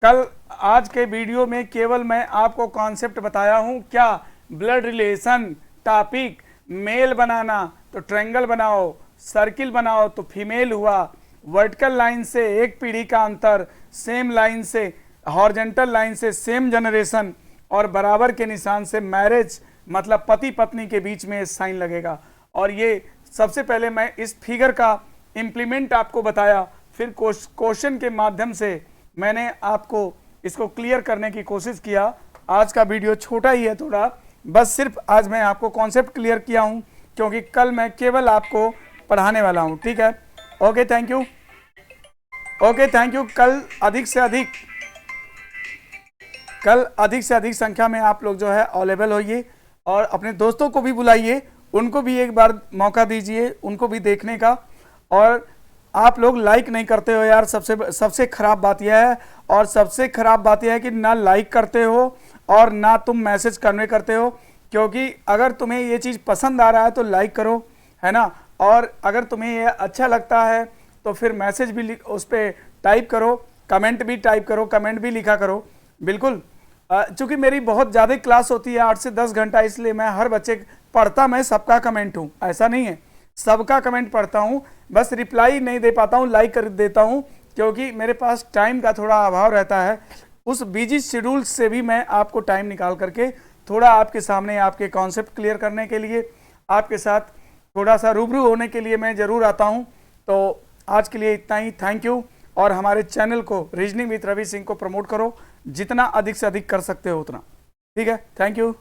कल आज के वीडियो में केवल मैं आपको कॉन्सेप्ट बताया हूं, क्या, ब्लड रिलेशन टॉपिक, मेल बनाना तो ट्रायंगल बनाओ, सर्किल बनाओ तो फीमेल हुआ, वर्टिकल लाइन से एक पीढ़ी का अंतर, सेम लाइन से, हॉरिजॉन्टल लाइन से सेम जनरेशन, और बराबर के निशान से मैरिज, मतलब पति पत्नी के बीच में साइन लगेगा। और ये सबसे पहले मैं इस फिगर का इम्प्लीमेंट आपको बताया, फिर क्वेश्चन के माध्यम से मैंने आपको इसको क्लियर करने की कोशिश किया। आज का वीडियो छोटा ही है थोड़ा, बस सिर्फ आज मैं आपको कॉन्सेप्ट क्लियर किया हूं, क्योंकि कल मैं केवल आपको पढ़ाने वाला हूं, ठीक है। Okay thank you, okay thank you. कल अधिक से अधिक संख्या में आप लोग जो है अवेलेबल होइए, और अपने दोस्तों को भी बुलाइए, उनको भी एक बार मौका दीजिए, उनको भी देखने का। और आप लोग लाइक नहीं करते हो यार, सबसे खराब बात यह है, और सबसे खराब बात यह है कि ना लाइक करते हो और ना तुम मैसेज कन्वे करते हो। क्योंकि अगर तुम्हें ये चीज़ पसंद आ रहा है तो लाइक करो, है ना, और अगर तुम्हें ये अच्छा लगता है तो फिर मैसेज भी उस पर टाइप करो, कमेंट भी टाइप करो, कमेंट भी लिखा करो, बिल्कुल। चूँकि मेरी बहुत ज़्यादा क्लास होती है 8 से 10 घंटा, इसलिए मैं हर बच्चे पढ़ता, मैं सबका कमेंट हूँ, ऐसा नहीं है, सबका कमेंट पढ़ता हूँ, बस रिप्लाई नहीं दे पाता हूँ, लाइक कर देता हूँ, क्योंकि मेरे पास टाइम का थोड़ा अभाव रहता है। उस बिजी शेड्यूल से भी मैं आपको टाइम निकाल करके थोड़ा आपके सामने आपके कॉन्सेप्ट क्लियर करने के लिए, आपके साथ थोड़ा सा रूबरू होने के लिए मैं ज़रूर आता हूँ। तो आज के लिए इतना ही, थैंक यू। और हमारे चैनल को रीजनिंग विद रवि सिंह को प्रमोट करो, जितना अधिक से अधिक कर सकते हो उतना, ठीक है। Thank you.